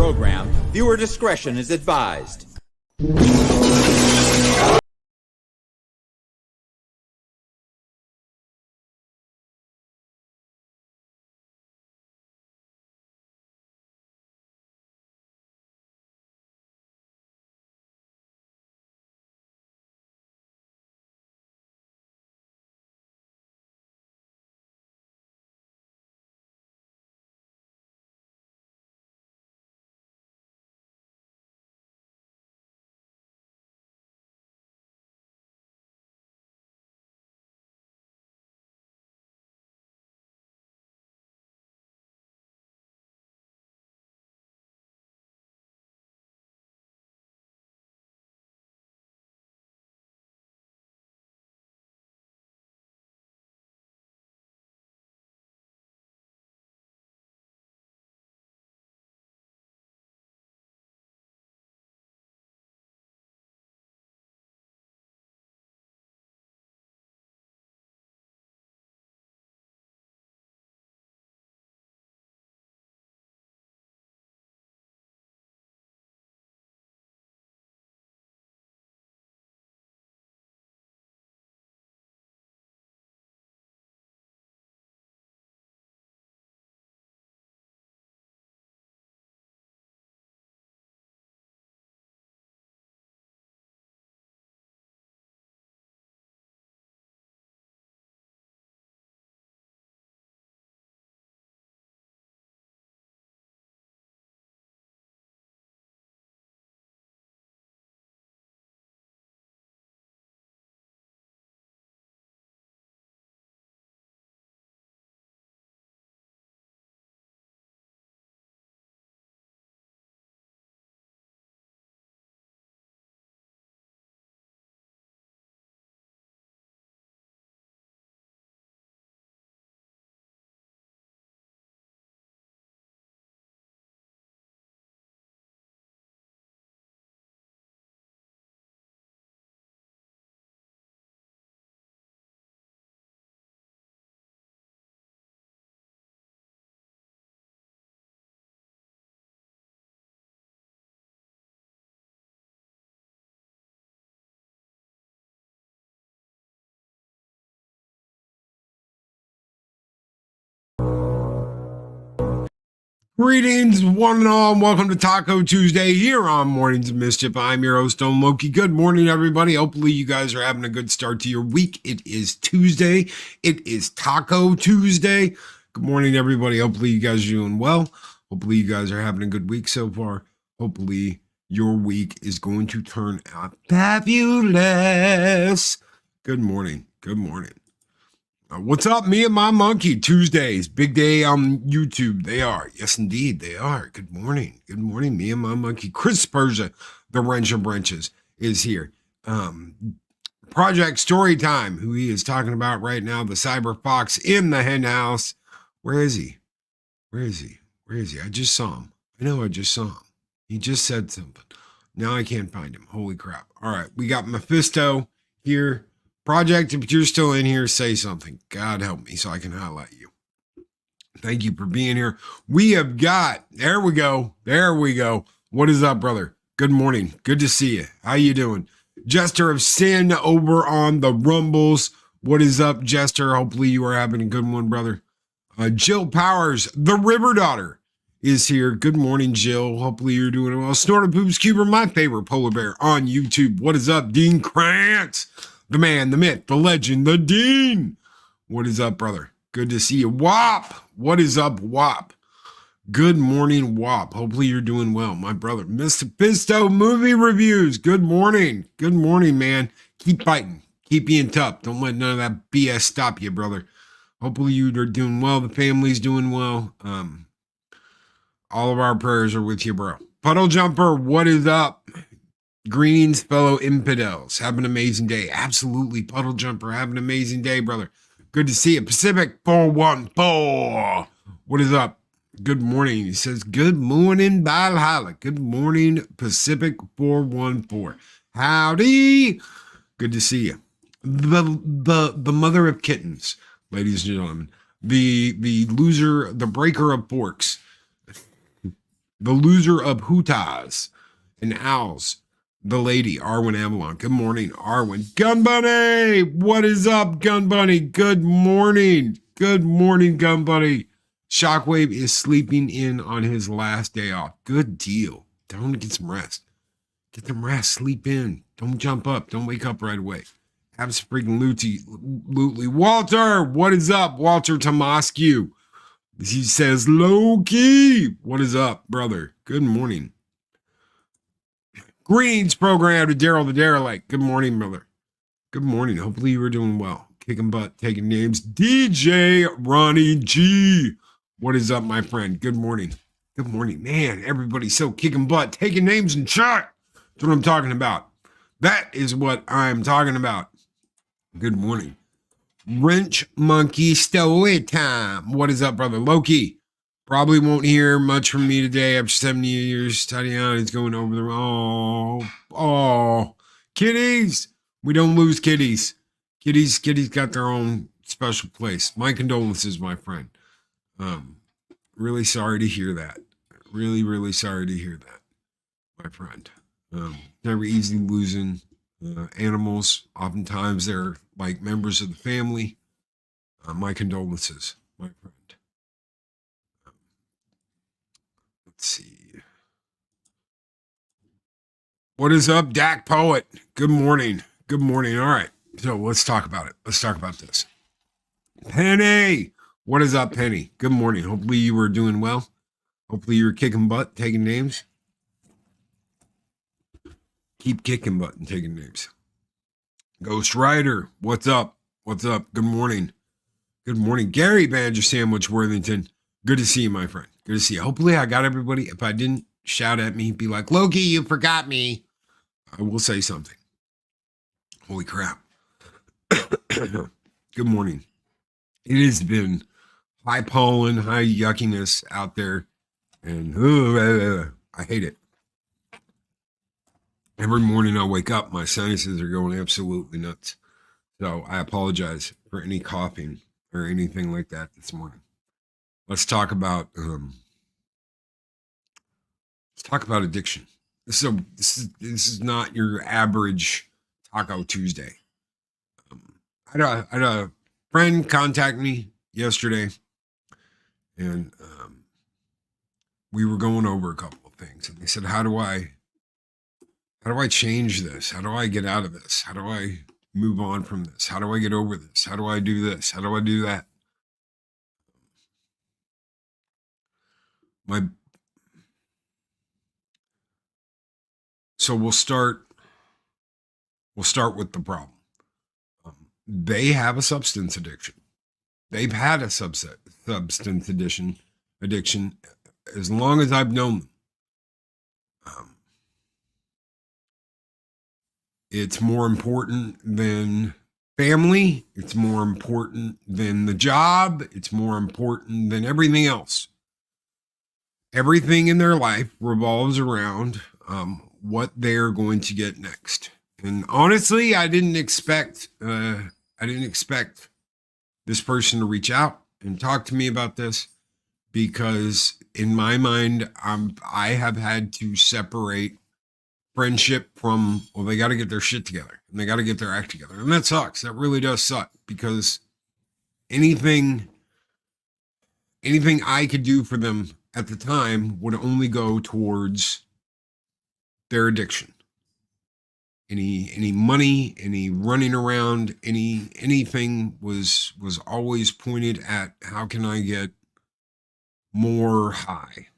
program. Viewer discretion is advised. Greetings, one and all, and welcome to Taco Tuesday here on Mornings of Mischief. I'm your host, Stone Loki. Good morning, everybody. Hopefully, you guys are having a good start to your week. It is Tuesday. It is Taco Tuesday. Good morning, everybody. Hopefully, you guys are doing well. Hopefully, you guys are having a good week so far. Hopefully, your week is going to turn out fabulous. Good morning. Good morning. What's up, me and my monkey? Tuesdays, big day on YouTube. They are. Yes, indeed, they are. Good morning. Good morning, me and my monkey. Chris Persia, the Wrench of Wrenches, is here. Project Storytime, who he is talking about right now, the Cyber Fox in the hen house. Where is he? Where is he? Where is he? I just saw him. I know I just saw him. He just said something. Now I can't find him. Holy crap. All right, we got Mephisto here. Project, if you're still in here, say something. God help me so I can highlight you. Thank you for being here. We have got, there we go. There we go. What is up, brother? Good morning. Good to see you. How you doing? Jester of Sin over on the Rumbles. What is up, Jester? Hopefully you are having a good one, brother. Jill Powers, the River Daughter, is here. Good morning, Jill. Hopefully you're doing well. Snorted Poops Cuber, my favorite polar bear on YouTube. What is up, Dean Krantz? The man, the myth, the legend, the Dean. What is up, brother? Good to see you. WAP. What is up, WAP? Good morning, WAP. Hopefully you're doing well, my brother. Mr. Pisto Movie Reviews. Good morning. Good morning, man. Keep fighting. Keep being tough. Don't let none of that BS stop you, brother. Hopefully you are doing well. The family's doing well. All of our prayers are with you, bro. Puddle Jumper, what is up? Greens, fellow infidels, have an amazing day. Absolutely, Puddle Jumper, have an amazing day, brother. Good to see you. Pacific 414, what is up? Good morning. He says, good morning, Valhalla. Good morning, Pacific 414. Howdy. Good to see you. The mother of kittens, ladies and gentlemen. The loser, the breaker of forks. the loser of Hootas and Owls, the lady, Arwen Avalon. Good morning, Arwen. Gun Bunny, what is up, Gun Bunny? Good morning. Good morning, Gun Bunny. Shockwave is sleeping in on his last day off. Good deal. Tell him to get some rest. Get some rest. Sleep in. Don't jump up. Don't wake up right away. Have some freaking lootly. Walter, what is up? Walter Tomascu. He says, Loki. What is up, brother? Good morning. Greetings program to Daryl the Derelict. Good morning, brother. Good morning. Hopefully you were doing well. Kicking butt, taking names. DJ Ronnie G. What is up, my friend? Good morning. Good morning. Man, everybody's so kicking butt, taking names in chat. That's what I'm talking about. That is what I'm talking about. Good morning. Wrench Monkey Story Time. What is up, brother? Loki. Probably won't hear much from me today after 70 years. Tatiana is going over the... Oh. Kitties. We don't lose kitties. Kitties got their own special place. My condolences, my friend. Really sorry to hear that. Really, really sorry to hear that, my friend. Never easy losing animals. Oftentimes they're like members of the family. My condolences, my friend. Let's see. What is up, Dak Poet? Good morning. Good morning. All right. So let's talk about it. Let's talk about this. Penny. What is up, Penny? Good morning. Hopefully you were doing well. Hopefully you were kicking butt, taking names. Keep kicking butt and taking names. Ghost Rider. What's up? What's up? Good morning. Good morning. Gary Badger Sandwich Worthington. Good to see you, my friend. Good to see you. Hopefully I got everybody. If I didn't, shout at me. Be like, Loki, you forgot me. I will say something. Holy crap. Good morning. It has been high pollen, high yuckiness out there. And I hate it. Every morning I wake up, my sinuses are going absolutely nuts. So I apologize for any coughing or anything like that this morning. Let's talk about addiction. This is not your average Taco Tuesday. I had a friend contact me yesterday, and we were going over a couple of things, and they said, "How do I change this? How do I get out of this? How do I move on from this? How do I get over this? How do I do this? How do I do that?" So we'll start with the problem. They have a substance addiction. They've had a substance addiction as long as I've known them. It's more important than family. It's more important than the job. It's more important than everything else. Everything in their life revolves around what they're going to get next. And honestly, I didn't expect this person to reach out and talk to me about this, because in my mind, I have had to separate friendship from, well, they got to get their shit together and they got to get their act together. And that sucks. That really does suck, because anything I could do for them at the time would only go towards their addiction. Any money, any running around, anything was always pointed at, how can I get more high?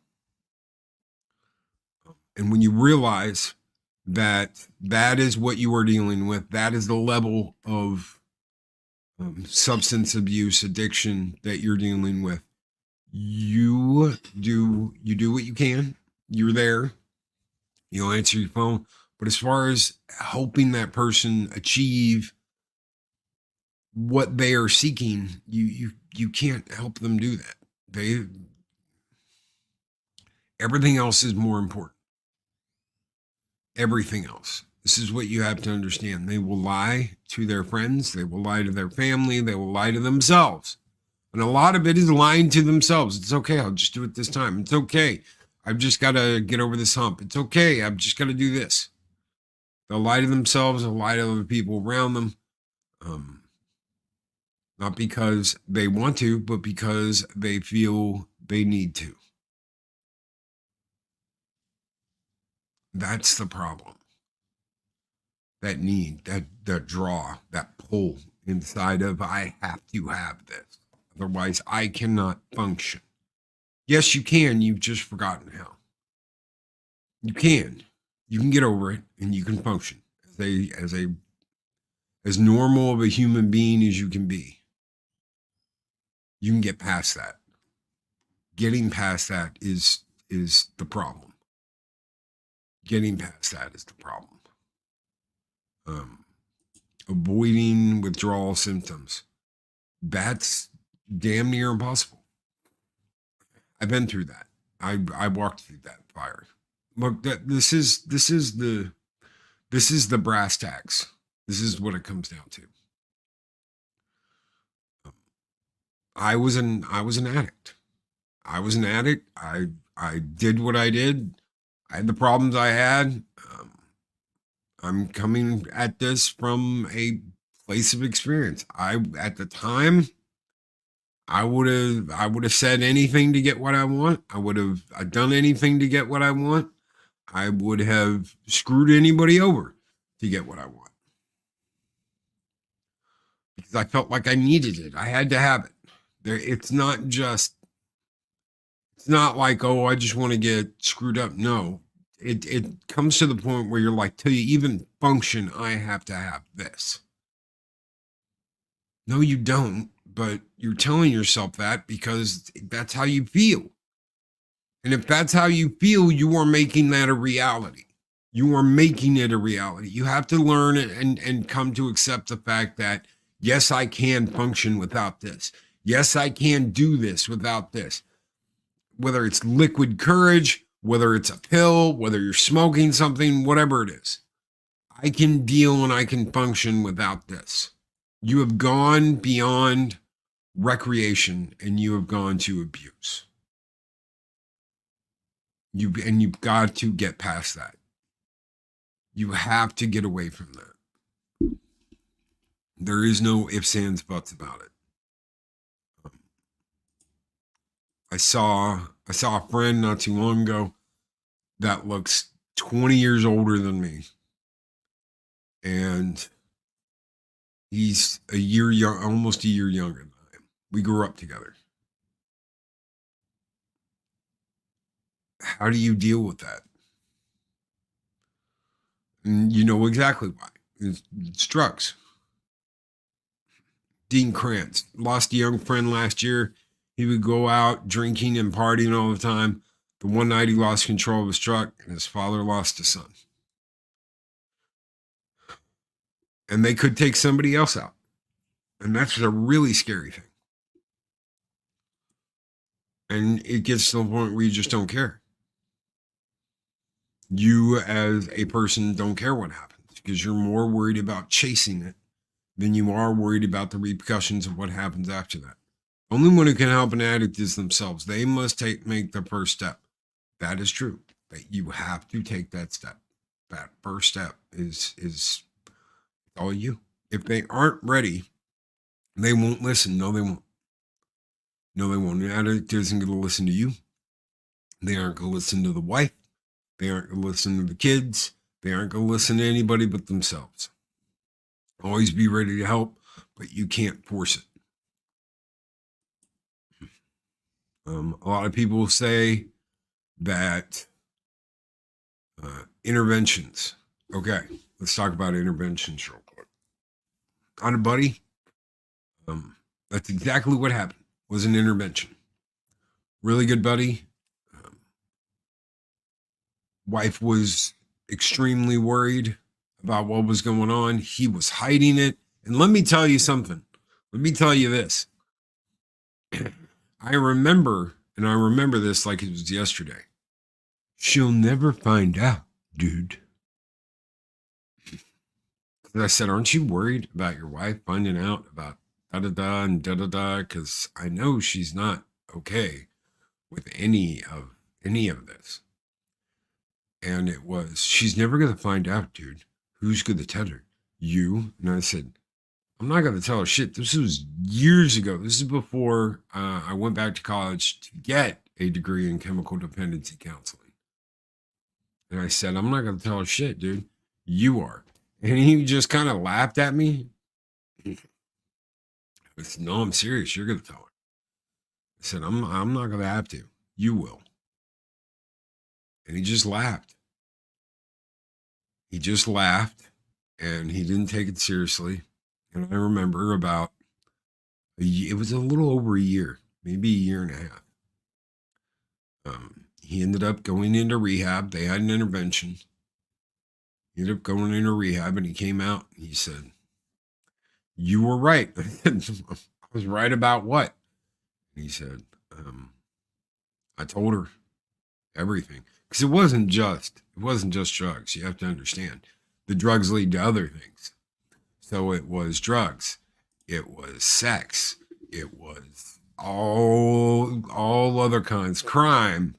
And when you realize that that is what you are dealing with, that is the level of substance abuse addiction that you're dealing with, you do what you can. You're there. You'll answer your phone. But as far as helping that person achieve what they are seeking, you can't help them do that. Everything else is more important. Everything else. This is what you have to understand. They will lie to their friends. They will lie to their family. They will lie to themselves. And a lot of it is lying to themselves. It's okay. I'll just do it this time. It's okay. I've just got to get over this hump. It's okay. I've just got to do this. They'll lie to themselves, they'll lie to other people around them. Not because they want to, but because they feel they need to. That's the problem. That need, that draw, that pull inside of, I have to have this. Otherwise, I cannot function. Yes, you can. You've just forgotten how. You can. You can get over it and you can function as normal of a human being as you can be. You can get past that. Getting past that is the problem. Getting past that is the problem. Avoiding withdrawal symptoms. That's damn near impossible. I've been through that. I walked through that fire. Look, this is the brass tacks. This is what it comes down to. I was an addict. I was an addict. I did what I did. I had the problems I had. I'm coming at this from a place of experience. At the time, I would have said anything to get what I want. I would have done anything to get what I want. I would have screwed anybody over to get what I want. Because I felt like I needed it. I had to have it. It's not like, oh, I just want to get screwed up. No, it comes to the point where you're like, till you even function, I have to have this. No, you don't, but you're telling yourself that because that's how you feel. And if that's how you feel, you are making that a reality. You are making it a reality. You have to learn and come to accept the fact that, yes, I can function without this. Yes, I can do this without this. Whether it's liquid courage, whether it's a pill, whether you're smoking something, whatever it is. I can deal and I can function without this. You have gone beyond recreation and you have gone to abuse. You've got to get past that. You have to get away from that. There is no ifs, ands, buts about it. I saw a friend not too long ago that looks 20 years older than me. And he's a year young, almost a year younger than I am. We grew up together. How do you deal with that? And you know exactly why. It's drugs. Dean Krantz lost a young friend last year. He would go out drinking and partying all the time. The one night he lost control of his truck and his father lost a son. And they could take somebody else out. And that's a really scary thing. And it gets to the point where you just don't care. You as a person don't care what happens because you're more worried about chasing it than you are worried about the repercussions of what happens after that. Only one who can help an addict is themselves. They must make the first step. That is true. That you have to take that step. That first step is all you. If they aren't ready, they won't listen. No, they won't. No, they won't. An addict isn't going to listen to you. They aren't going to listen to the wife. They aren't going to listen to the kids. They aren't going to listen to anybody but themselves. Always be ready to help, but you can't force it. A lot of people say that interventions. Okay, let's talk about interventions real quick. I had a buddy. That's exactly what happened. Was an intervention. Really good buddy. Wife was extremely worried about what was going on. He was hiding it. And let me tell you something. Let me tell you this. I remember this like it was yesterday. She'll never find out, dude. And I said, aren't you worried about your wife finding out about da-da-da and da-da-da? Because I know she's not okay with any of any of this. And it was, she's never going to find out, dude. Who's going to tell her? You. And I said, I'm not going to tell her shit. This was years ago. This is before I went back to college to get a degree in chemical dependency counseling. And I said, I'm not going to tell her shit, dude. You are. And he just kind of laughed at me. I said, no, I'm serious. You're going to tell her. I said, I'm not going to have to. You will. And he just laughed. He just laughed, and he didn't take it seriously. And I remember it was a little over a year, maybe a year and a half. He ended up going into rehab. They had an intervention. He ended up going into rehab, and he came out, and he said, you were right. I was right about what? And he said, I told her everything. Because it wasn't just drugs. You have to understand. The drugs lead to other things. So it was drugs. It was sex. It was all other kinds, crime,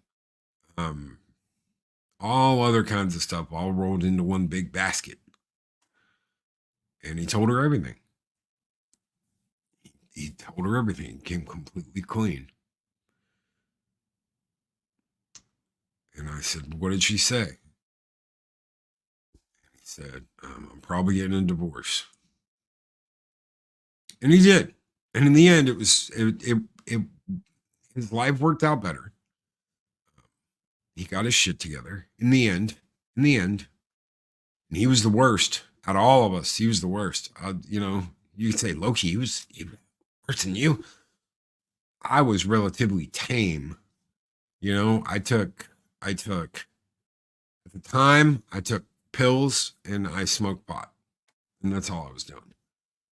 all other kinds of stuff, all rolled into one big basket. And he told her everything. He told her everything. Came completely clean. And I said, what did she say? And he said, I'm probably getting a divorce. And he did. And in the end, his life worked out better. He got his shit together. In the end, and he was the worst out of all of us. He was the worst. You could say Loki, he was worse than you. I was relatively tame. I took at the time, I took pills and I smoked pot. And that's all I was doing.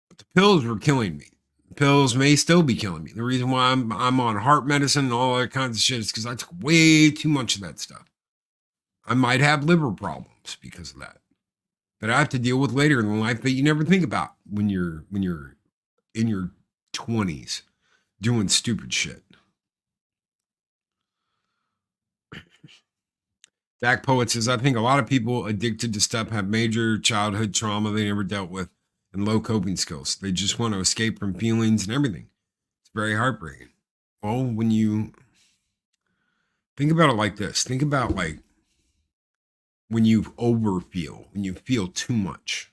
But the pills were killing me. The pills may still be killing me. The reason why I'm on heart medicine and all that kinds of shit is because I took way too much of that stuff. I might have liver problems because of that. That I have to deal with later in life that you never think about when you're in your 20s doing stupid shit. Dak Poet says, I think a lot of people addicted to stuff have major childhood trauma they never dealt with and low coping skills. They just want to escape from feelings and everything. It's very heartbreaking. Well, when you think about it like this, think about like when you overfeel, when you feel too much.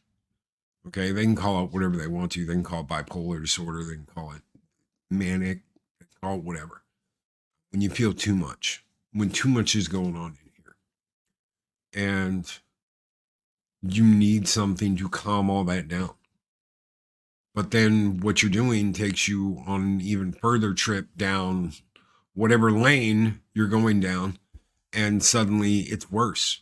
Okay, they can call it whatever they want to. They can call it bipolar disorder. They can call it manic. They can call it whatever. When you feel too much, when too much is going on in here, and you need something to calm all that down. But then what you're doing takes you on an even further trip down whatever lane you're going down, and suddenly it's worse.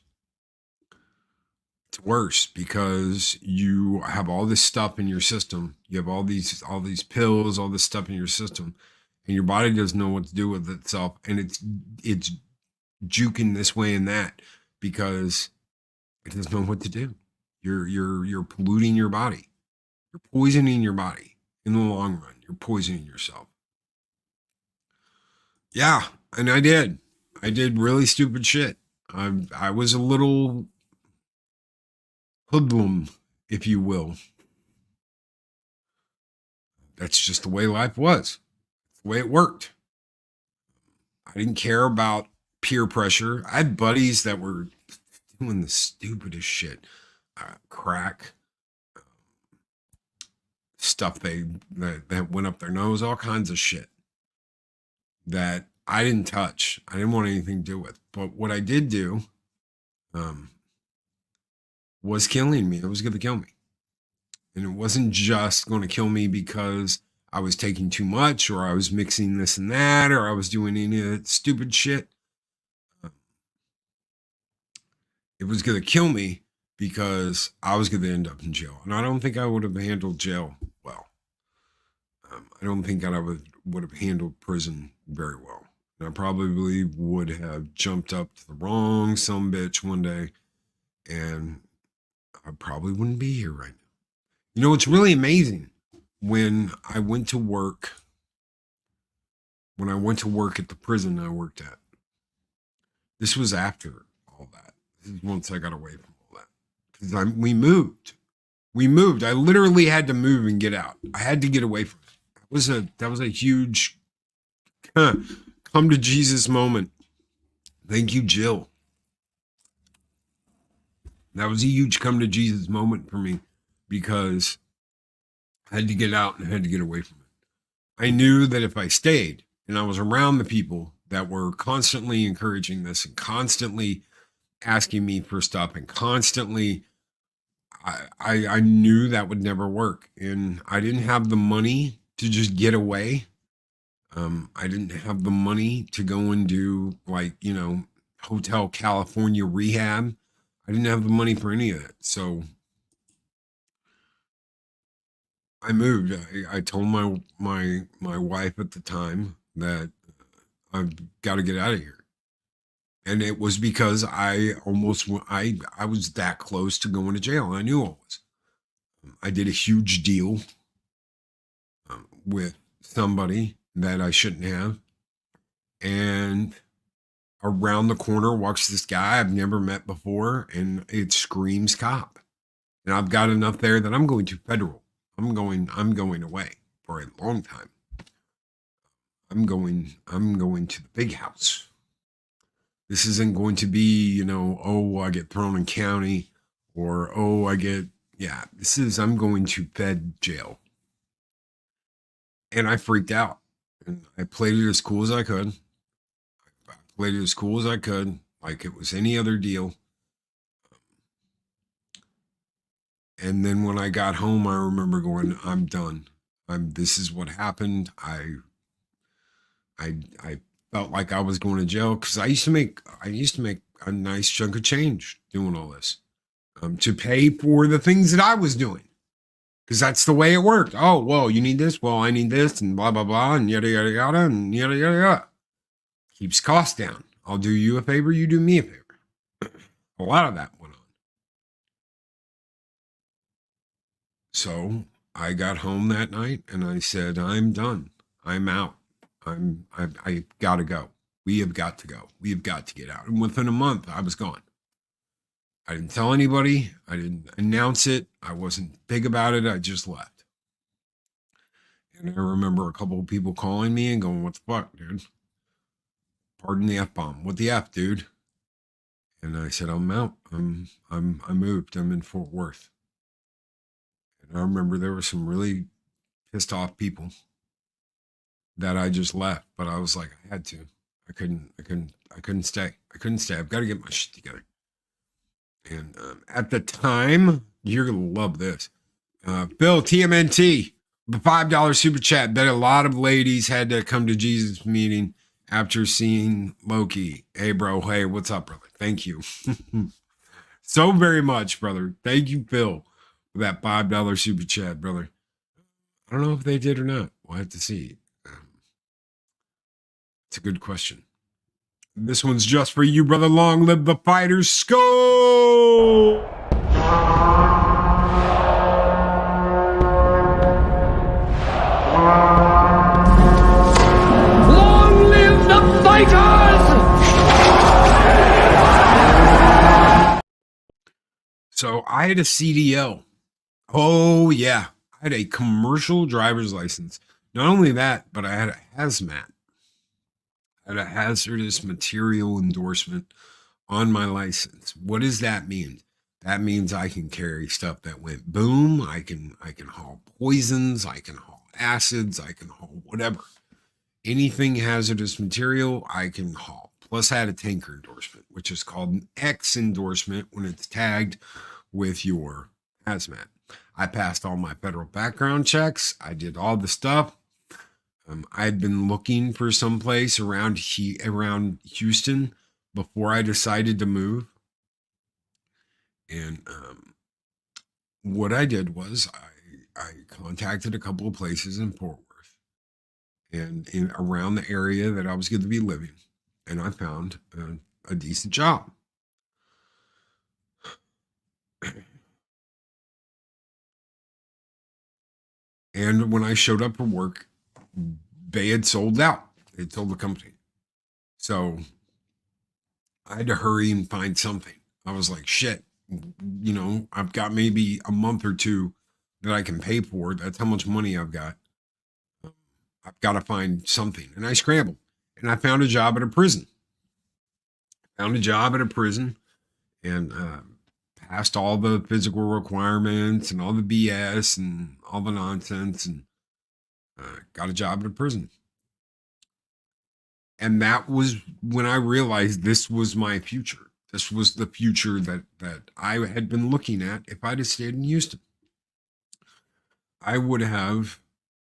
It's worse because you have all this stuff in your system. You have all these pills, all this stuff in your system, and your body doesn't know what to do with itself, and it's juking this way and that because it doesn't know what to do. You're polluting your body. You're poisoning your body in the long run. You're poisoning yourself. Yeah, and I did really stupid shit. I was a little hoodlum, if you will. That's just the way life was. That's the way it worked. I didn't care about peer pressure. I had buddies that were doing the stupidest shit. Crack, stuff that went up their nose, all kinds of shit that I didn't touch. I didn't want anything to do with. But what I did do was killing me. It was going to kill me. And it wasn't just going to kill me because I was taking too much or I was mixing this and that or I was doing any of that stupid shit. It was going to kill me because I was going to end up in jail. And I don't think I would have handled jail well. I don't think I would have handled prison very well. And I probably would have jumped up to the wrong sumbitch one day and I probably wouldn't be here right now. It's really amazing when I went to work at the prison I worked at. This was after all that. This is once I got away from all that. Because we moved. We moved. I literally had to move and get out. I had to get away from it. That was a huge come to Jesus moment. Thank you, Jill. That was a huge come to Jesus moment for me because I had to get out and I had to get away from it. I knew that if I stayed and I was around the people that were constantly encouraging this and constantly asking me for stuff and constantly, I knew that would never work. And I didn't have the money to just get away. I didn't have the money to go and do Hotel California rehab. I didn't have the money for any of that. So I moved. I told my wife at the time that I've got to get out of here. And it was because I was that close to going to jail. I knew I was. I did a huge deal with somebody that I shouldn't have. And around the corner walks this guy I've never met before, and it screams cop. And I've got enough there that I'm going to federal. I'm going away for a long time. I'm going to the big house. This isn't going to be, oh, I get thrown in county or, oh, I'm going to fed jail. And I freaked out and I played it as cool as I could. Like it was any other deal. And then when I got home, I remember going, I'm done. This is what happened. I felt like I was going to jail because I used to make a nice chunk of change doing all this to pay for the things that I was doing, because that's the way it worked. Oh, well, you need this. Well, I need this, and blah blah blah, and yada yada yada, and yada yada yada. Keeps costs down. I'll do you a favor, you do me a favor. A lot of that went on. So I got home that night and I said, I'm done. I'm out. I gotta go. We have got to go. We have got to get out. And within a month, I was gone. I didn't tell anybody. I didn't announce it. I wasn't big about it. I just left. And I remember a couple of people calling me and going, what the fuck, dude? Pardon the F-bomb. What the F, dude? And I said, I'm out. I moved. I'm in Fort Worth. And I remember there were some really pissed off people that I just left, but I was like, I had to. I couldn't stay. I've got to get my shit together. And at the time, you're gonna love this. Bill TMNT, the $5 super chat. Bet a lot of ladies had to come to Jesus meeting after seeing Loki. Hey, bro. Hey, what's up, brother? Thank you so very much, brother. Thank you, Bill, for that $5 super chat, brother. I don't know if they did or not. We'll have to see. It's a good question. This one's just for you, brother. Long live the fighters. Skull! Long live the fighters! So I had a CDL. Oh, yeah. I had a commercial driver's license. Not only that, but I had a hazmat. I had a hazardous material endorsement on my license. What does that mean? That means I can carry stuff that went boom. I can haul poisons. I can haul acids. I can haul whatever. Anything hazardous material, I can haul. Plus, I had a tanker endorsement, which is called an X endorsement when it's tagged with your hazmat. I passed all my federal background checks. I did all the stuff. I'd been looking for someplace around Houston before I decided to move. And what I did was I contacted a couple of places in Fort Worth and around the area that I was going to be living. And I found a decent job. And when I showed up for work, they had sold out. They had sold the company. So I had to hurry and find something. I was like, shit, I've got maybe a month or two that I can pay for. That's how much money I've got. I've got to find something. And I scrambled and I found a job at a prison. And passed all the physical requirements and all the BS and all the nonsense and got a job at a prison. And that was when I realized this was my future. This was the future that I had been looking at. If I'd have stayed in Houston, I would have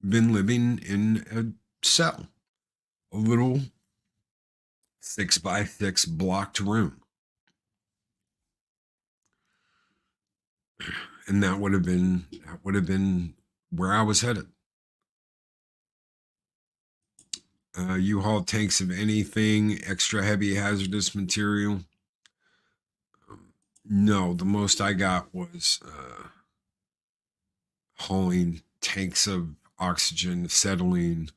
been living in a cell, a little 6x6 blocked room. And that would have been where I was headed. U-Haul tanks of anything, extra heavy hazardous material. No, the most I got was hauling tanks of oxygen, acetylene,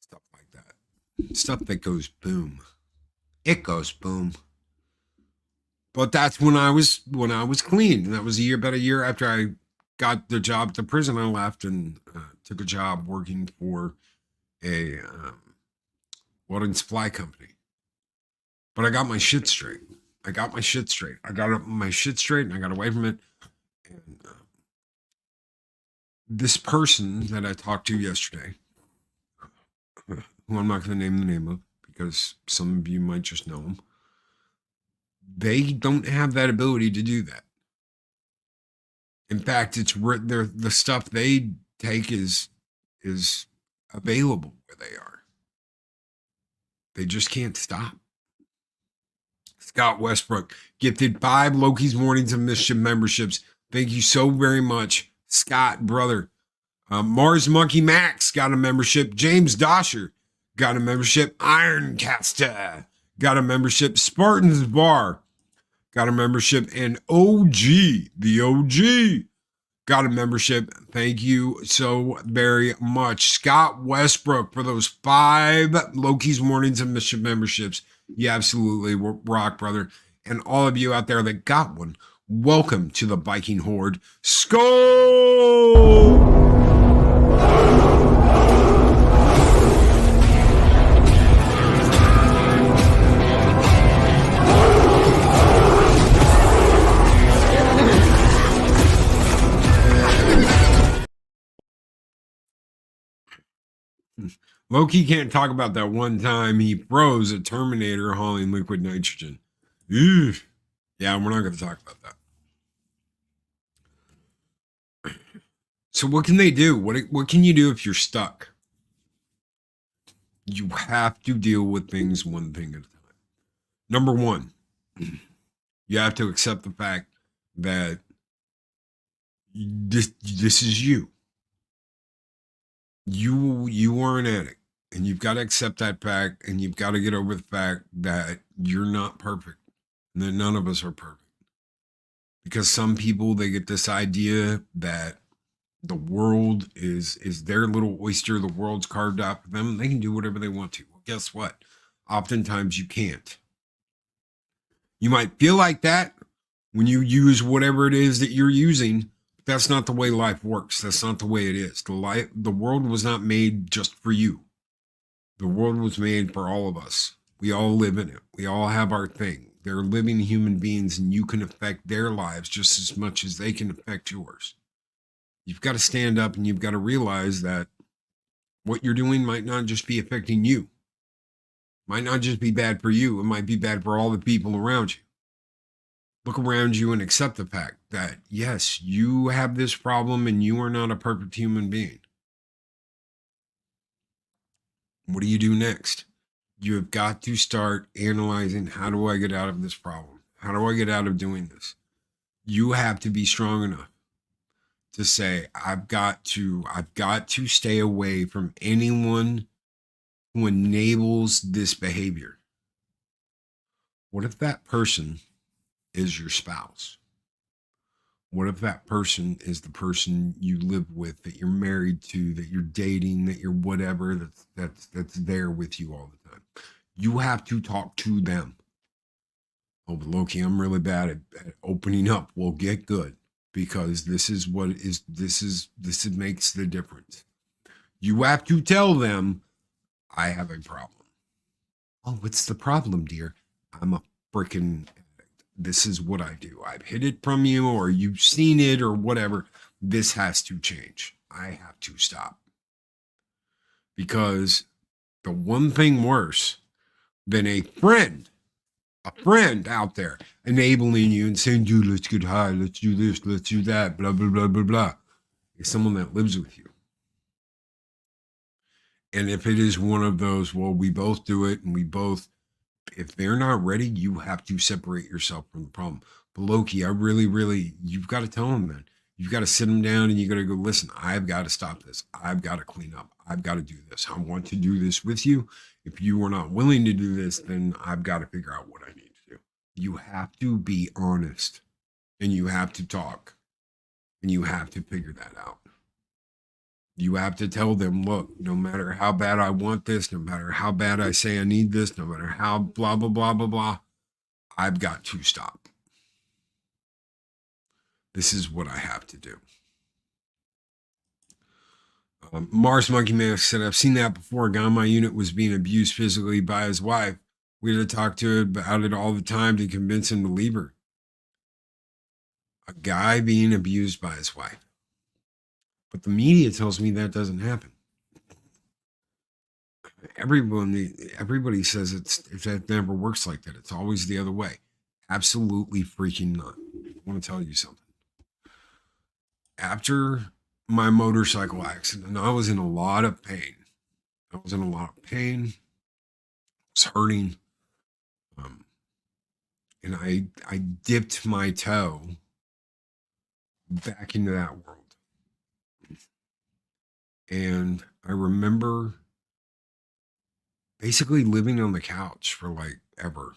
stuff like that. Stuff that goes boom. It goes boom. But that's when I was clean. And that was about a year after I got the job at the prison. I left and took a job working for a welding supply company. But I got my shit straight. I got my shit straight and I got away from it. And this person that I talked to yesterday, who I'm not going to name the name of because some of you might just know them, they don't have that ability to do that. In fact, it's the stuff they take is available where they are. They just can't stop. Scott Westbrook gifted 5 Loki's Mornings of Mischief memberships. Thank you so very much, Scott, brother. Mars Monkey Max got a membership. James Dosher got a membership. Ironcaster got a membership. Spartan's Bar got a membership. And the OG, got a membership. Thank you so very much, Scott Westbrook, for those 5 Loki's Mornings of Mischief memberships. You absolutely rock, brother. And all of you out there that got one, welcome to the Viking Horde. Skull! Loki can't talk about that one time he froze a Terminator hauling liquid nitrogen. Ew. Yeah, we're not going to talk about that. So what can they do? What can you do if you're stuck? You have to deal with things one thing at a time. Number 1, you have to accept the fact that this is you. You are an addict, and you've got to accept that fact, and you've got to get over the fact that you're not perfect, and that none of us are perfect. Because some people, they get this idea that the world is their little oyster, the world's carved out for them, they can do whatever they want to. Well, guess what? Oftentimes you can't. You might feel like that when you use whatever it is that you're using. That's not the way life works. That's not the way it is. The world was not made just for you. The world was made for all of us. We all live in it. We all have our thing. They're living human beings, and you can affect their lives just as much as they can affect yours. You've got to stand up, and you've got to realize that what you're doing might not just be affecting you. Might not just be bad for you. It might be bad for all the people around you. Look around you and accept the fact that, yes, you have this problem and you are not a perfect human being. What do you do next? You have got to start analyzing, how do I get out of this problem? How do I get out of doing this? You have to be strong enough to say, I've got to stay away from anyone who enables this behavior. What if that person is your spouse? What if that person is the person you live with, that you're married to, that you're dating, that you're whatever, that's there with you all the time? You have to talk to them. Oh, but Loki, I'm really bad at opening up. Well, get good, because this makes the difference. You have to tell them, I have a problem. Oh, what's the problem, dear? I'm a freaking addict. This is what I do. I've hid it from you, or you've seen it, or whatever. This has to change. I have to stop. Because the one thing worse than a friend out there enabling you and saying, dude, let's get high, let's do this, let's do that, blah, blah, blah, blah, blah, is someone that lives with you. And if it is one of those, well, we both do it, and we both, if they're not ready, you have to separate yourself from the problem. But Loki, I really, you've got to tell them, man. You've got to sit them down and you got to go, listen, I've got to stop this. I've got to clean up. I've got to do this. I want to do this with you. If you are not willing to do this, then I've got to figure out what I need to do. You have to be honest, and you have to talk, and you have to figure that out. You have to tell them, look, no matter how bad I want this, no matter how bad I say I need this, no matter how blah, blah, blah, blah, blah, I've got to stop. This is what I have to do. Mars Monkey Mask said, I've seen that before. A guy in my unit was being abused physically by his wife. We had to talk to him about it all the time to convince him to leave her. A guy being abused by his wife. But the media tells me that doesn't happen. Everybody says it never works like that. It's always the other way. Absolutely freaking not. I want to tell you something. After my motorcycle accident, I was in a lot of pain. I was hurting. And I dipped my toe back into that world. And I remember basically living on the couch for like ever.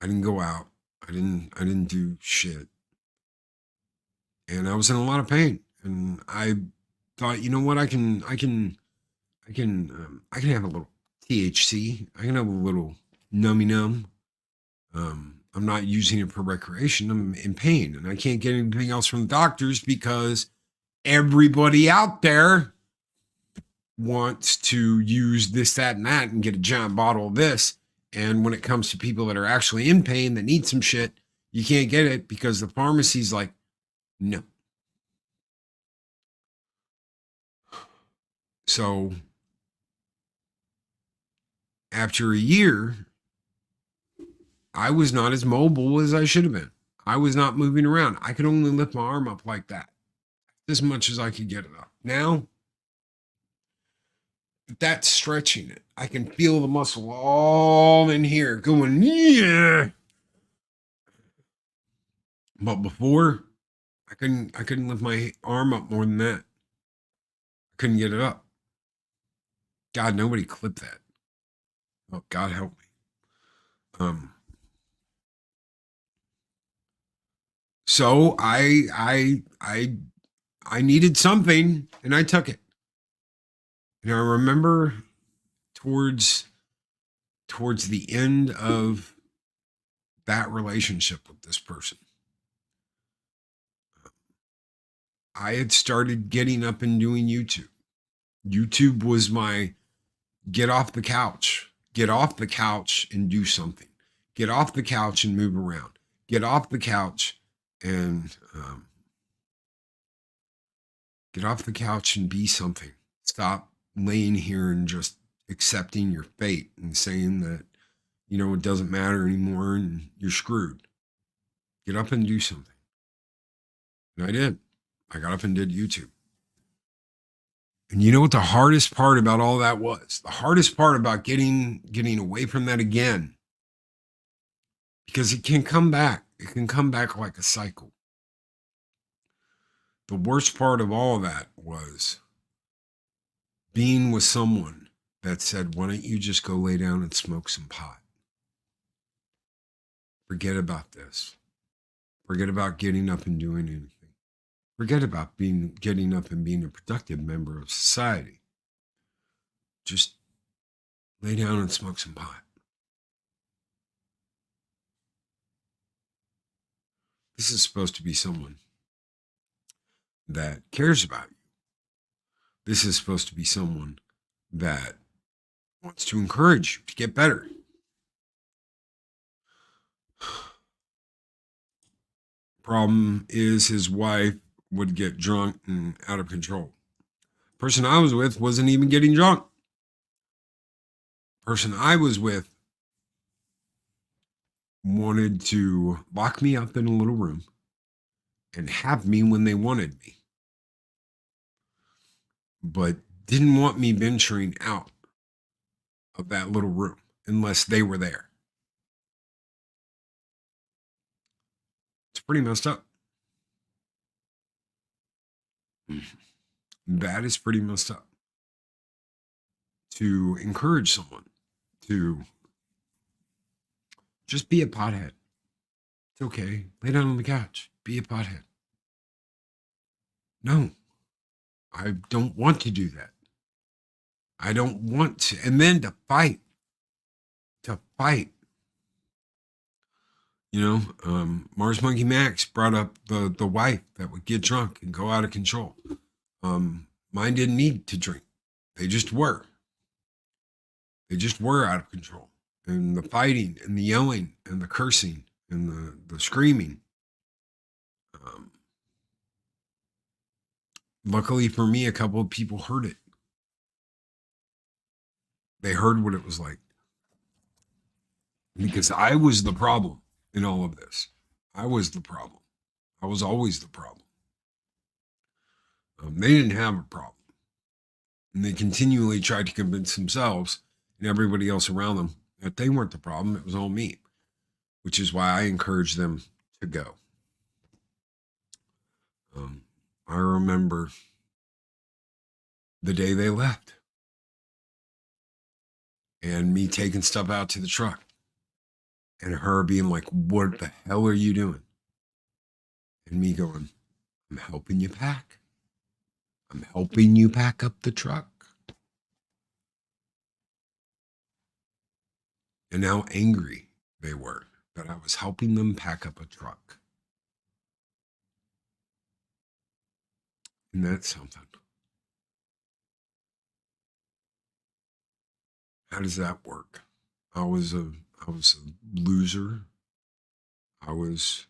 I didn't go out. I didn't do shit. And I was in a lot of pain. And I thought, you know what, I can have a little THC. I can have a little nummy numb. I'm not using it for recreation. I'm in pain, and I can't get anything else from the doctors because everybody out there wants to use this, that, and that and get a giant bottle of this. And when it comes to people that are actually in pain that need some shit, you can't get it because the pharmacy's like, no. So after a year, I was not as mobile as I should have been. I was not moving around. I could only lift my arm up like that, as much as I could get it up. Now, that's stretching it. I can feel the muscle all in here going, yeah. But before, I couldn't lift my arm up more than that. I couldn't get it up. God, nobody clipped that. Oh, God help me. So I needed something, and I took it. And I remember towards the end of that relationship with this person, I had started getting up and doing YouTube. YouTube was my get off the couch and do something. Get off the couch and move around. Get off the couch and get off the couch and be something. Stop laying here and just accepting your fate and saying that, you know, it doesn't matter anymore and you're screwed. Get up and do something. And I did. I got up and did YouTube. And you know what the hardest part about all that was? The hardest part about getting away from that again, because it can come back. It can come back like a cycle. The worst part of all of that was being with someone that said, why don't you just go lay down and smoke some pot? Forget about this. Forget about getting up and doing anything. Forget about getting up and being a productive member of society. Just lay down and smoke some pot. This is supposed to be someone that cares about you. This is supposed to be someone that wants to encourage you to get better. Problem is, his wife would get drunk and out of control. Person I was with wasn't even getting drunk. Person I was with wanted to lock me up in a little room and have me when they wanted me, but didn't want me venturing out of that little room unless they were there. It's pretty messed up. That is pretty messed up. To encourage someone to just be a pothead. It's okay. Lay down on the couch. Be a pothead. No, I don't want to do that. I don't want to. And then to fight. You know, Mars Monkey Max brought up the wife that would get drunk and go out of control. Mine didn't need to drink. They just were. They just were out of control. And the fighting and the yelling and the cursing and the screaming. Luckily for me, a couple of people heard it. They heard what it was like. Because I was the problem in all of this. I was the problem. I was always the problem. They didn't have a problem. And they continually tried to convince themselves and everybody else around them that they weren't the problem. It was all me, which is why I encouraged them to go. I remember the day they left and me taking stuff out to the truck and her being like, "What the hell are you doing?" And me going, "I'm helping you pack. I'm helping you pack up the truck." And how angry they were that I was helping them pack up a truck. And that's something. How does that work? I was a loser. I was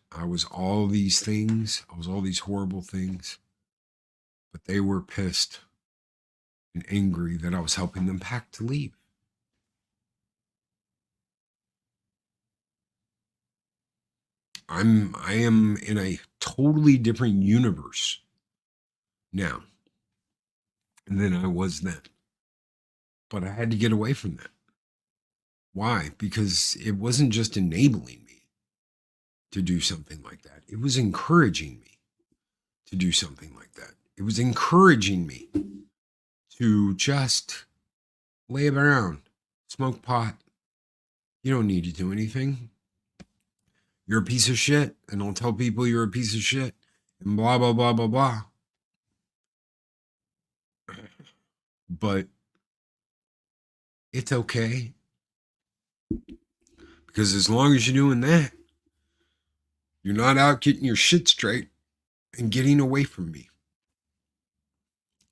all these things. I was all these horrible things. But they were pissed and angry that I was helping them pack to leave. I am in a totally different universe now than I was then. But I had to get away from that. Why? Because it wasn't just enabling me to do something like that. It was encouraging me to do something like that. It was encouraging me to just lay around, smoke pot. You don't need to do anything. You're a piece of shit, and I'll tell people you're a piece of shit, and blah, blah, blah, blah, blah. But it's okay. Because as long as you're doing that, you're not out getting your shit straight and getting away from me.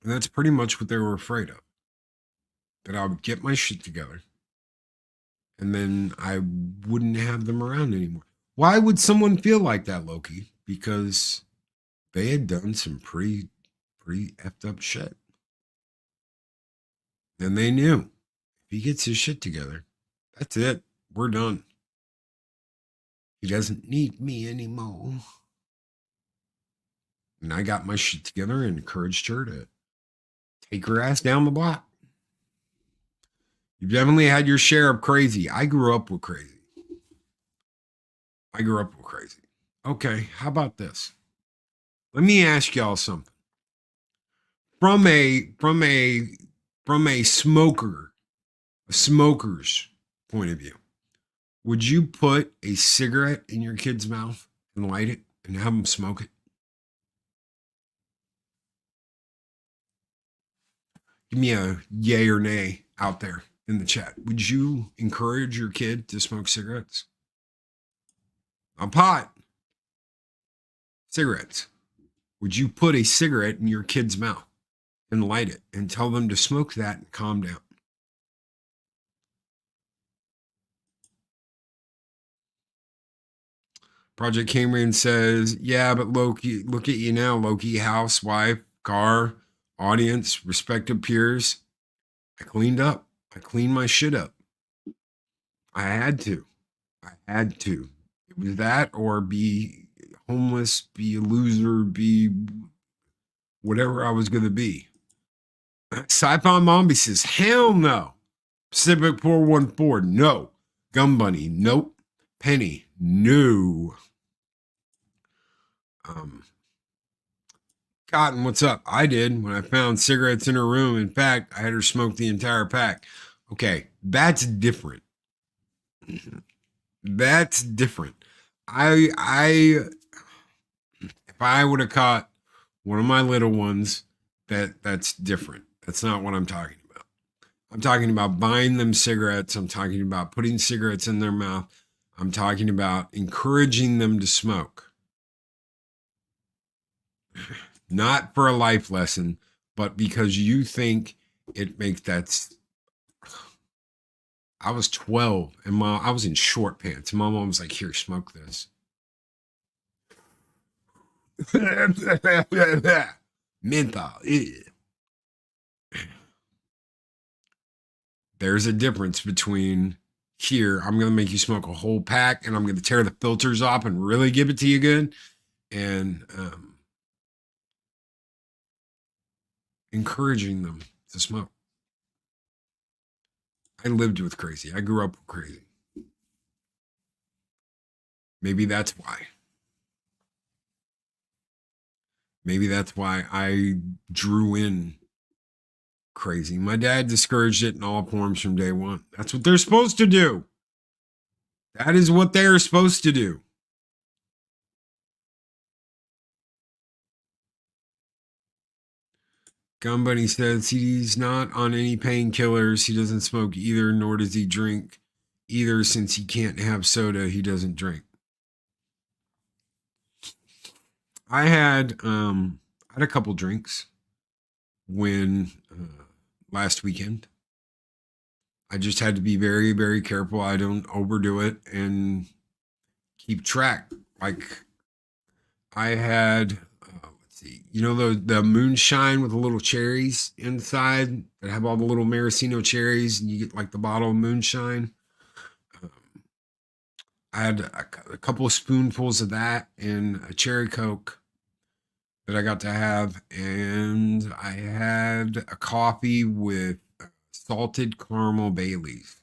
And that's pretty much what they were afraid of. That I would get my shit together and then I wouldn't have them around anymore. Why would someone feel like that, Loki? Because they had done some pretty effed up shit. And they knew if he gets his shit together, that's it. We're done. He doesn't need me anymore. And I got my shit together and encouraged her to take her ass down the block. You've definitely had your share of crazy. I grew up with crazy. Okay, how about this? Let me ask y'all something. From a smoker's point of view, would you put a cigarette in your kid's mouth and light it and have them smoke it? Give me a yay or nay out there in the chat. Would you encourage your kid to smoke cigarettes? Not pot. Cigarettes. Would you put a cigarette in your kid's mouth and light it and tell them to smoke that and calm down? Project Cambrian says, yeah, but Loki, look at you now, Loki, housewife, car, audience, respected peers. I cleaned up. I cleaned my shit up. I had to. It was that or be homeless, be a loser, be whatever I was going to be. Sci-Fi Mombi says, hell no. Pacific 414, no. Gum Bunny, nope. Penny, no. Cotton, what's up? I did when I found cigarettes in her room. In fact, I had her smoke the entire pack. Okay, that's different. That's different. If I would have caught one of my little ones, that's different. That's not what I'm talking about. I'm talking about buying them cigarettes. I'm talking about putting cigarettes in their mouth. I'm talking about encouraging them to smoke. Not for a life lesson, but because you think it makes that. I was 12 and I was in short pants. And my mom was like, here, smoke this. Menthol. Ew. There's a difference between here, I'm going to make you smoke a whole pack and I'm going to tear the filters off and really give it to you good. And encouraging them to smoke. I lived with crazy. I grew up with crazy. Maybe that's why. Maybe that's why I drew in crazy. My dad discouraged it in all forms from day one. That's what they're supposed to do. That is what they're supposed to do. Gum Bunny says he's not on any painkillers. He doesn't smoke either, nor does he drink either. Since he can't have soda, he doesn't drink. I had a couple drinks when last weekend. I just had to be very, very careful. I don't overdo it and keep track. Like I had, let's see, you know the moonshine with the little cherries inside that have all the little maraschino cherries, and you get like the bottle of moonshine. I had a couple of spoonfuls of that and a cherry Coke that I got to have, and I had a coffee with salted caramel Baileys.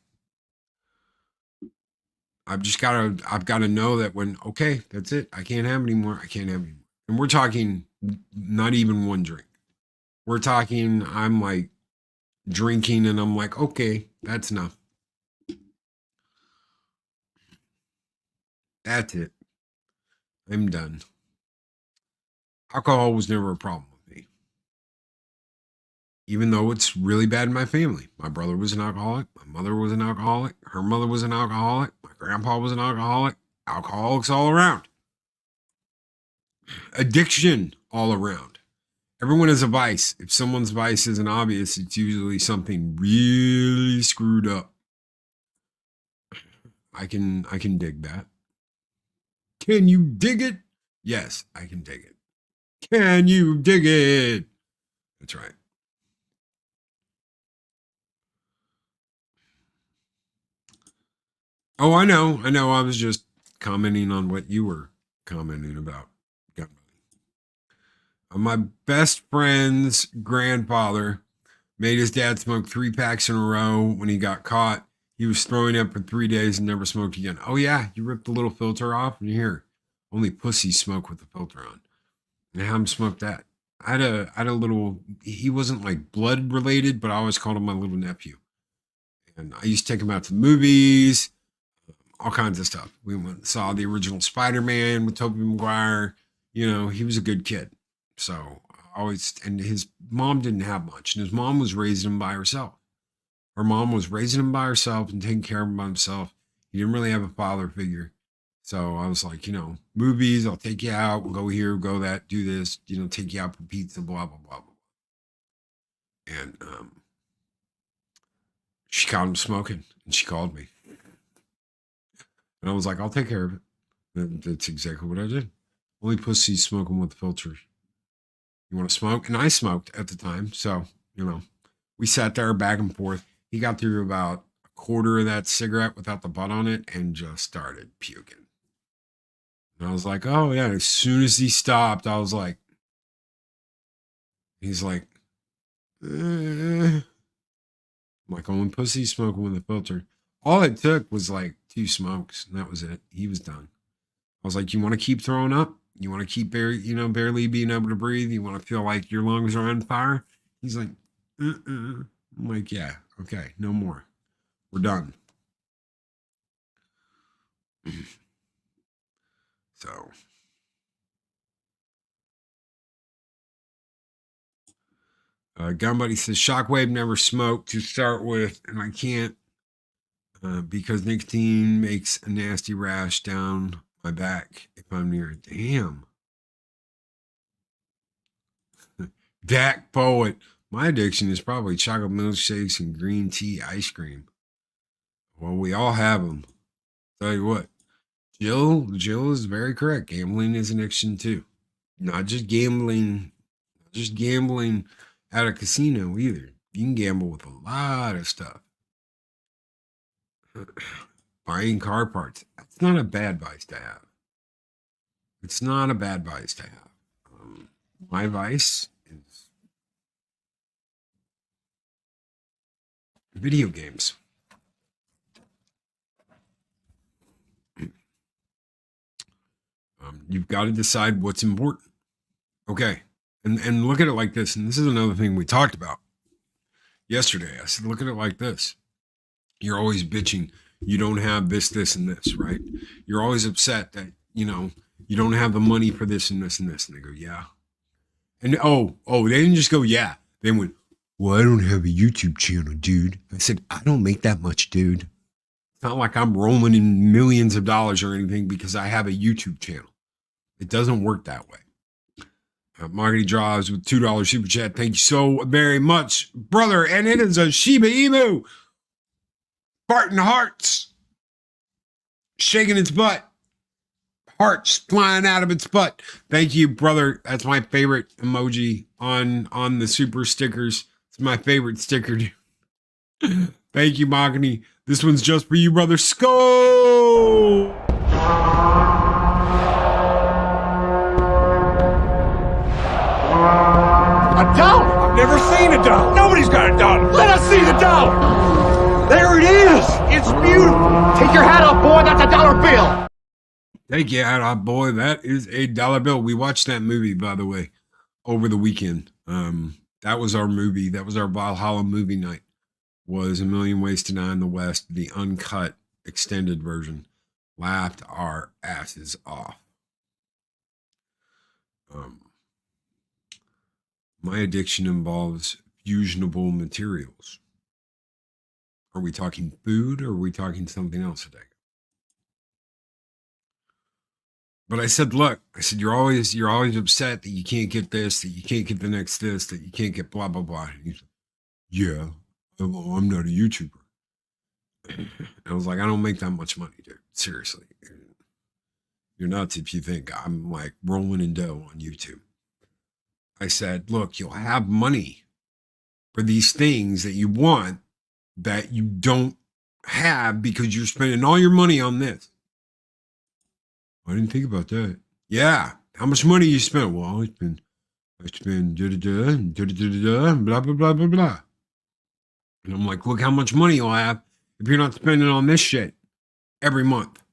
I've got to know that when, okay, that's it. I can't have any more. I can't have any more. And we're talking not even one drink. We're talking, I'm like drinking and I'm like, okay, that's enough. That's it. I'm done. Alcohol was never a problem with me. Even though it's really bad in my family. My brother was an alcoholic. My mother was an alcoholic. Her mother was an alcoholic. My grandpa was an alcoholic. Alcoholics all around. Addiction all around. Everyone has a vice. If someone's vice isn't obvious, it's usually something really screwed up. I can dig that. Can you dig it? Yes, I can dig it. Can you dig it? That's right. Oh, I know. I was just commenting on what you were commenting about. My best friend's grandfather made his dad smoke 3 packs in a row. When he got caught, he was throwing up for 3 days and never smoked again. Oh yeah, you ripped the little filter off and here. Only pussies smoke with the filter on. And I haven't smoked that. I had a little, he wasn't like blood related, but I always called him my little nephew. And I used to take him out to the movies, all kinds of stuff. We went and saw the original Spider-Man with Tobey Maguire. You know, he was a good kid. So always, and his mom didn't have much, and his mom was raising him by herself. Her mom was raising him by herself and taking care of him by himself. He didn't really have a father figure. So I was like, movies, I'll take you out. We'll go here, go that, do this, take you out for pizza, blah, blah, blah, blah. And she caught him smoking and she called me. And I was like, I'll take care of it. And that's exactly what I did. Only pussies smoking with filters. You want to smoke? And I smoked at the time. So, we sat there back and forth. He got through about a quarter of that cigarette without the butt on it and just started puking. And I was like, oh, yeah. As soon as he stopped, I was like, he's like, I'm like, only pussy smoking with a filter. All it took was like 2 smokes, and that was it. He was done. I was like, you want to keep throwing up? You want to keep barely being able to breathe? You want to feel like your lungs are on fire? He's like, I'm like, yeah, okay, no more. We're done. So, Gunbuddy says, Shockwave never smoked to start with, and I can't because nicotine makes a nasty rash down my back if I'm near it. Damn. Dak Poet. My addiction is probably chocolate milkshakes and green tea ice cream. Well, we all have them. Tell you what, Jill is very correct. Gambling is an addiction too. Not just gambling at a casino either. You can gamble with a lot of stuff. Buying car parts. That's not a bad vice to have. It's not a bad vice to have. My vice is video games. You've got to decide what's important. Okay. And look at it like this. And this is another thing we talked about yesterday. I said, look at it like this. You're always bitching. You don't have this, this, and this, right? You're always upset that, you don't have the money for this and this and this. And they go, yeah. And they didn't just go, yeah. They went, well, I don't have a YouTube channel, dude. I said, I don't make that much, dude. It's not like I'm rolling in millions of dollars or anything because I have a YouTube channel. It doesn't work that way. Marty Draws with $2 super chat. Thank you so very much, brother. And it is a Shiba Inu. Barton Hearts. Shaking its butt. Hearts flying out of its butt. Thank you, brother. That's my favorite emoji on the super stickers. It's my favorite sticker. Thank you, Mahogany. This one's just for you, brother. Skull! A dollar? I've never seen a dollar. Nobody's got a dollar. Let us see the dollar. There it is. It's beautiful. Take your hat off, boy. That's a dollar bill. Take your hat off, boy. That is a dollar bill. We watched that movie, by the way, over the weekend. That was our movie. That was our Valhalla movie night. Was A Million Ways to Die in the West, the uncut extended version. Laughed our asses off. My addiction involves fusionable materials. Are we talking food or are we talking something else today? But I said, look, you're always upset that you can't get this, that you can't get the next this, that you can't get blah, blah, blah. And he's like, yeah, I'm not a YouTuber. I was like, I don't make that much money, dude. Seriously. You're nuts if you think I'm like rolling in dough on YouTube. I said, look, you'll have money for these things that you want that you don't have because you're spending all your money on this. I didn't think about that. Yeah. How much money you spend? Well, I spend blah, blah, blah, blah, blah. And I'm like, look how much money you'll have if you're not spending on this shit every month.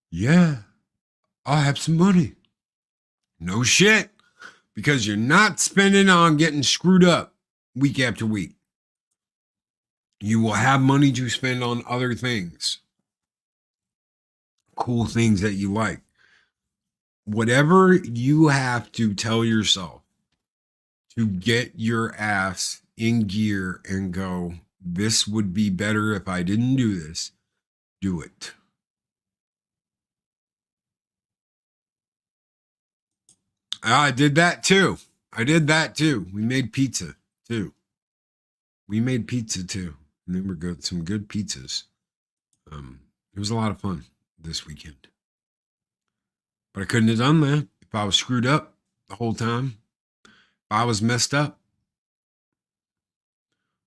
Yeah, I'll have some money. No shit. Because you're not spending on getting screwed up week after week. You will have money to spend on other things. Cool things that you like. Whatever you have to tell yourself to get your ass in gear and go, this would be better if I didn't do this, do it. I did that too. We made pizza too. And they were good. Some good pizzas. It was a lot of fun this weekend. But I couldn't have done that if I was screwed up the whole time. If I was messed up.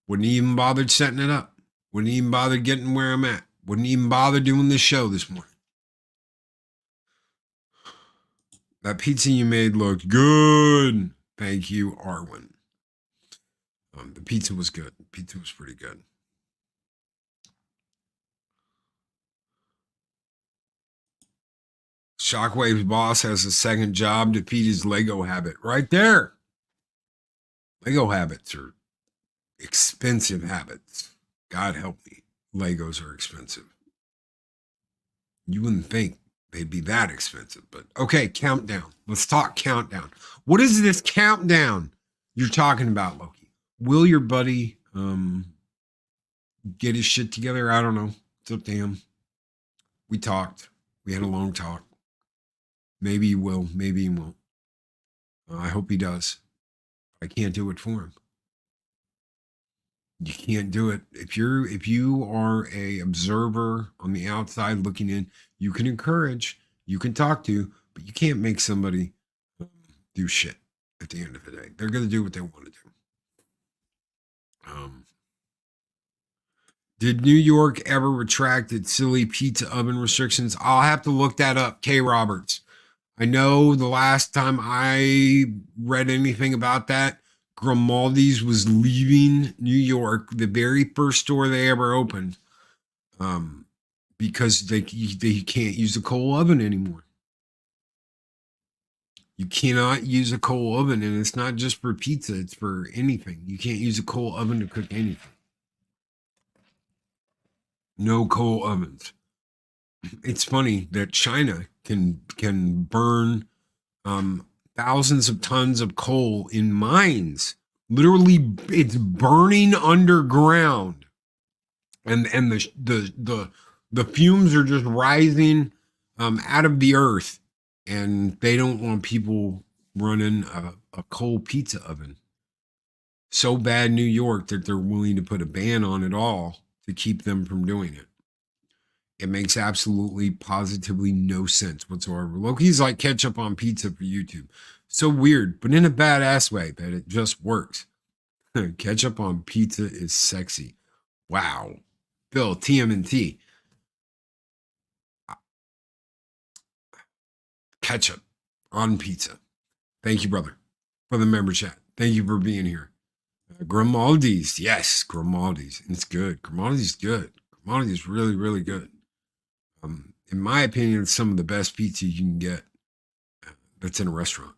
Wouldn't even bothered setting it up. Wouldn't even bother getting where I'm at. Wouldn't even bother doing this show this morning. That pizza you made looked good. Thank you, Arwen. The pizza was good. The pizza was pretty good. Shockwave's boss has a second job to feed his Lego habit. Right there. Lego habits are expensive habits. God help me. Legos are expensive. You wouldn't think they'd be that expensive, but okay, countdown. Let's talk countdown. What is this countdown you're talking about, Loki? Will your buddy get his shit together? I don't know. It's up to him. We talked. We had a long talk. Maybe he will. Maybe he won't. I hope he does. I can't do it for him. You can't do it. If you are a observer on the outside looking in, you can encourage, you can talk to, but you can't make somebody do shit at the end of the day. They're going to do what they want to do. Did New York ever retract its silly pizza oven restrictions? I'll have to look that up. K. Roberts. I know the last time I read anything about that, Grimaldi's was leaving New York, the very first store they ever opened, because they can't use a coal oven anymore. You cannot use a coal oven, and it's not just for pizza, it's for anything. You can't use a coal oven to cook anything. No coal ovens. It's funny that China can burn thousands of tons of coal in mines. Literally, it's burning underground, and the fumes are just rising out of the earth, and they don't want people running a coal pizza oven. So bad, New York, that they're willing to put a ban on it all to keep them from doing it. It makes absolutely, positively no sense whatsoever. Loki's like ketchup on pizza for YouTube. So weird, but in a badass way that it just works. Ketchup on pizza is sexy. Wow. Bill, TMNT. Ketchup on pizza. Thank you, brother, for the member chat. Thank you for being here. Grimaldi's. Yes, Grimaldi's. It's good. Grimaldi's good. Grimaldi's really, really good. In my opinion, it's some of the best pizza you can get that's in a restaurant.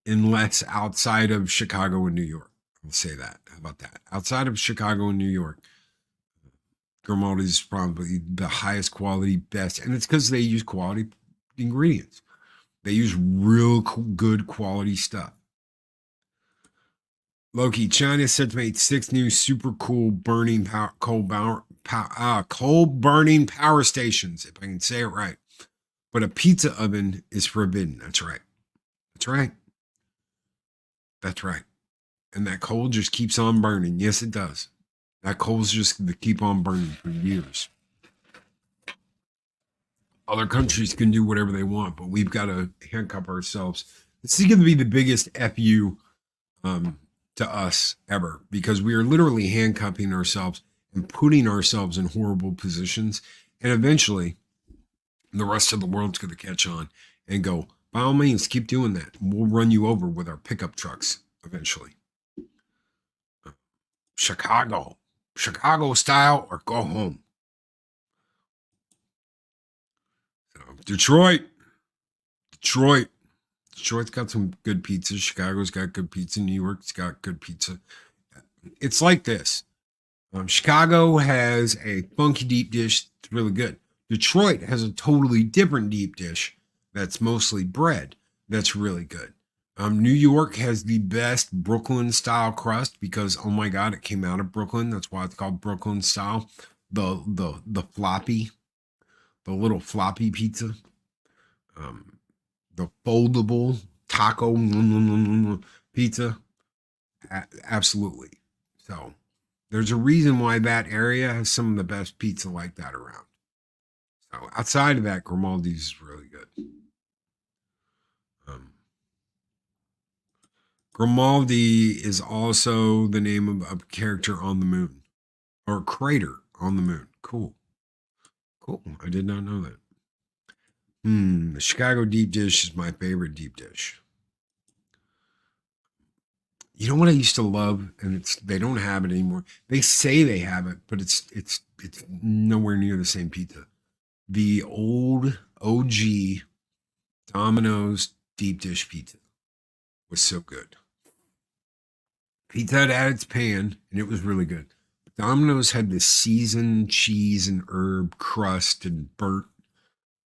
Unless outside of Chicago and New York. I'll say that. How about that? Outside of Chicago and New York, Grimaldi's is probably the highest quality, best. And it's because they use quality ingredients. They use real good quality stuff. Loki, China is set to make 6 new super cool burning coal burning power stations, if I can say it right. But a pizza oven is forbidden. That's right. That's right. That's right. And that coal just keeps on burning. Yes, it does. That coal's just going to keep on burning for years. Other countries can do whatever they want, but we've got to handcuff ourselves. This is going to be the biggest FU to us ever, because we are literally handcuffing ourselves and putting ourselves in horrible positions. And eventually, the rest of the world's going to catch on and go, by all means, keep doing that. We'll run you over with our pickup trucks eventually. Chicago style, or go home. Detroit's got some good pizza. Chicago's got good pizza. New York's got good pizza. It's like this. Chicago has a funky deep dish that's really good. Detroit has a totally different deep dish that's mostly bread that's really good. New York has the best Brooklyn style crust because, oh my God, it came out of Brooklyn. That's why it's called Brooklyn style. The floppy, the little floppy pizza. the foldable taco pizza. Absolutely. So there's a reason why that area has some of the best pizza like that around. So outside of that, Grimaldi's is really good. Grimaldi is also the name of a character on the moon, or crater on the moon. Cool. Cool. I did not know that. The Chicago deep dish is my favorite deep dish. You know what I used to love, and they don't have it anymore. They say they have it, but it's nowhere near the same pizza. The old OG Domino's deep dish pizza was so good. Pizza Hut had its pan, and it was really good. Domino's had this seasoned cheese and herb crust and burnt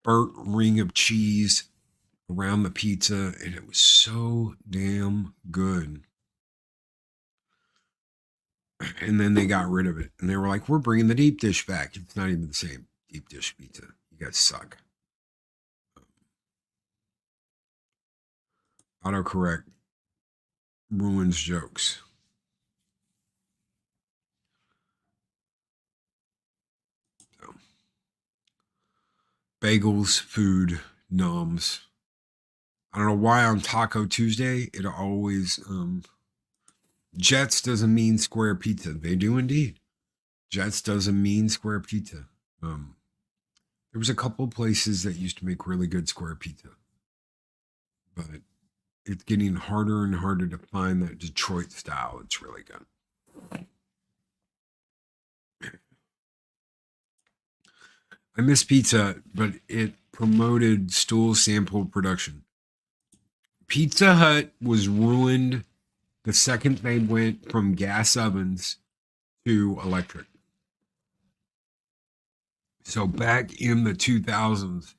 ring of cheese around the pizza, and it was so damn good. And then they got rid of it, and they were like, "We're bringing the deep dish back." It's not even the same deep dish pizza. You guys suck. Autocorrect ruins jokes. So, bagels, food, noms. I don't know why on Taco Tuesday it always Jets doesn't mean square pizza. They do indeed. Jets doesn't mean square pizza. There was a couple places that used to make really good square pizza, but it's getting harder and harder to find that Detroit style. It's really good. I miss pizza, but it promoted stool sample production. Pizza Hut was ruined the second they went from gas ovens to electric. So back in the 2000s,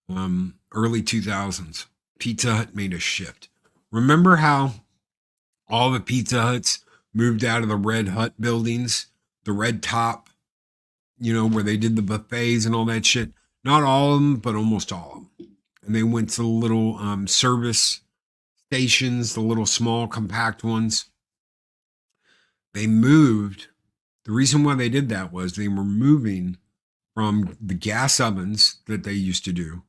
early 2000s, Pizza Hut made a shift. Remember how all the Pizza Huts moved out of the red hut buildings, the red top, where they did the buffets and all that shit? Not all of them, but almost all of them. And they went to the little service stations, the little small compact ones. They moved. The reason why they did that was they were moving from the gas ovens that they used to do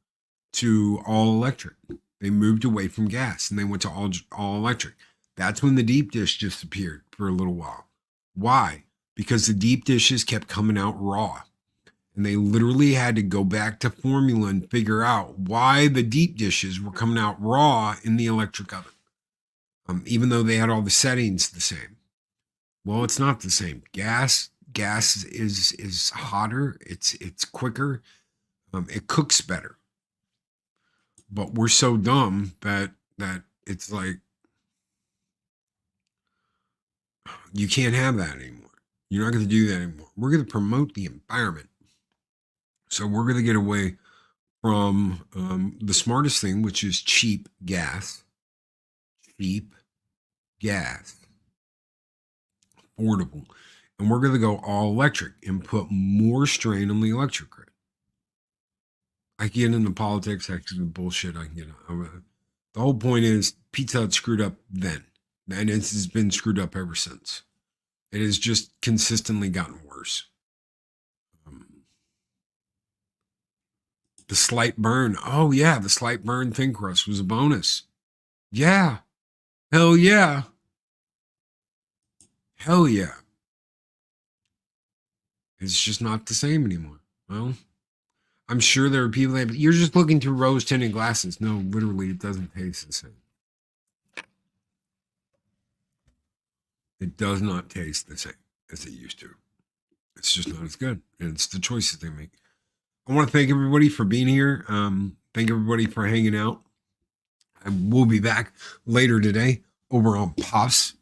to all electric. They moved away from gas and they went to all electric. That's when the deep dish disappeared for a little while. Why? Because the deep dishes kept coming out raw. And they literally had to go back to formula and figure out why the deep dishes were coming out raw in the electric oven. Even though they had all the settings the same. Well, it's not the same. Gas is hotter. It's quicker. It cooks better. But we're so dumb that it's like you can't have that anymore. You're not going to do that anymore. We're going to promote the environment. So we're going to get away from the smartest thing, which is cheap gas. Cheap gas. Affordable. And we're going to go all electric and put more strain on the electric grid. I get into politics, I can get bullshit. I can get the whole point is Pizza Hut screwed up then, and it has been screwed up ever since. It has just consistently gotten worse. The slight burn. Oh yeah, the slight burn thin crust was a bonus. Yeah. Hell yeah. Hell yeah. It's just not the same anymore. Well, I'm sure there are people that you're just looking through rose tinted glasses. No, literally, it doesn't taste the same. It does not taste the same as it used to. It's just not as good. And it's the choices they make. I want to thank everybody for being here. Thank everybody for hanging out. I will be back later today over on Pops,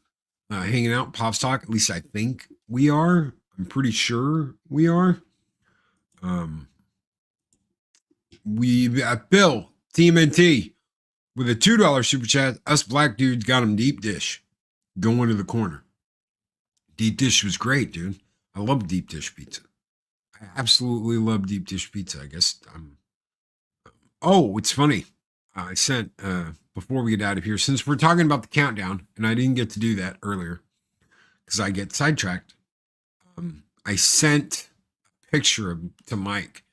hanging out, Pops Talk. At least I think we are. I'm pretty sure we are. We got Bill, TMNT, with a $2 super chat. Us black dudes got him deep dish. Going to the corner. Deep dish was great, dude. I love deep dish pizza. I absolutely love deep dish pizza. I guess oh, it's funny. I sent, before we get out of here, since we're talking about the countdown, and I didn't get to do that earlier because I get sidetracked, I sent a picture to Mike.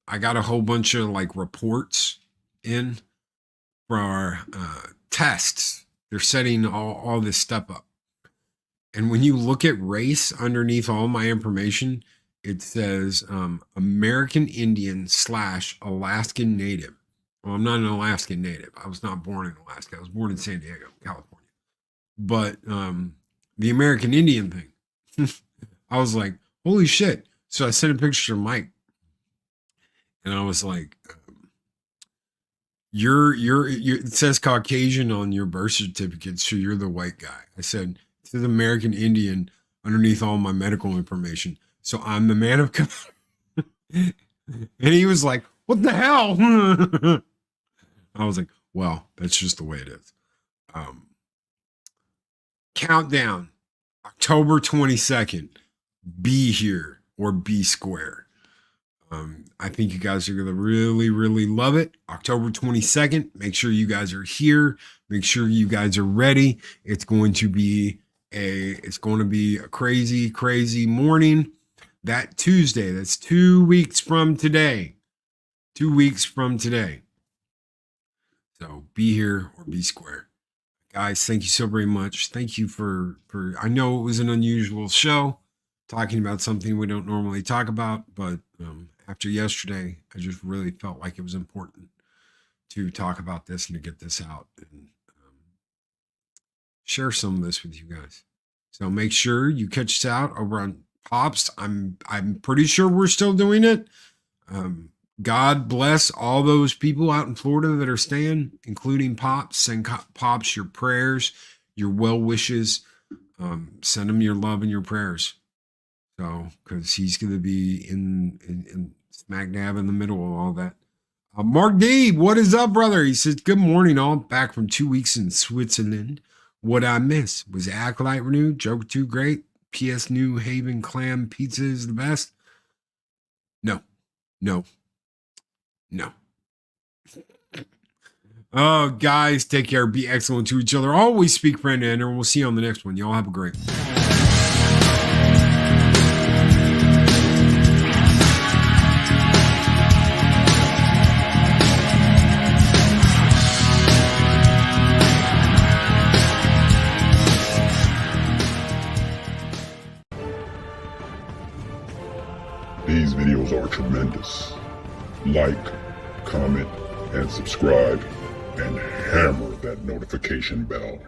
I got a whole bunch of like reports in for our tests. They're setting all this stuff up. And when you look at race underneath all my information, it says American Indian / Alaskan Native. Well, I'm not an Alaskan Native. I was not born in Alaska. I was born in San Diego, California. But the American Indian thing, I was like, holy shit. So I sent a picture to Mike. And I was like, you're it says Caucasian on your birth certificate, so you're the white guy. I said, it says American Indian underneath all my medical information. So I'm the man of color. And he was like, what the hell? I was like, well, that's just the way it is. Countdown, October 22nd. Be here or be square. I think you guys are going to really, really love it. October 22nd. Make sure you guys are here. Make sure you guys are ready. It's going to be a crazy, crazy morning. That Tuesday, that's 2 weeks from today. 2 weeks from today. So be here or be square. Guys, thank you so very much. Thank you for I know it was an unusual show, talking about something we don't normally talk about, but after yesterday, I just really felt like it was important to talk about this and to get this out and share some of this with you guys. So make sure you catch us out over on Pops. I'm pretty sure we're still doing it. God bless all those people out in Florida that are staying, including Pops. Send Pops your prayers, your well wishes. Send him your love and your prayers. So, because he's going to be in smack dab in the middle of all that. Mark D, what is up, brother? He says, good morning, all. Back from 2 weeks in Switzerland. What I miss was Acolyte renewed, Joker 2 great, PS New Haven Clam Pizza is the best. No. Oh, guys, take care. Be excellent to each other. Always speak friend and we'll see you on the next one. Y'all have a great These videos are tremendous. Like, comment, and subscribe, and hammer that notification bell.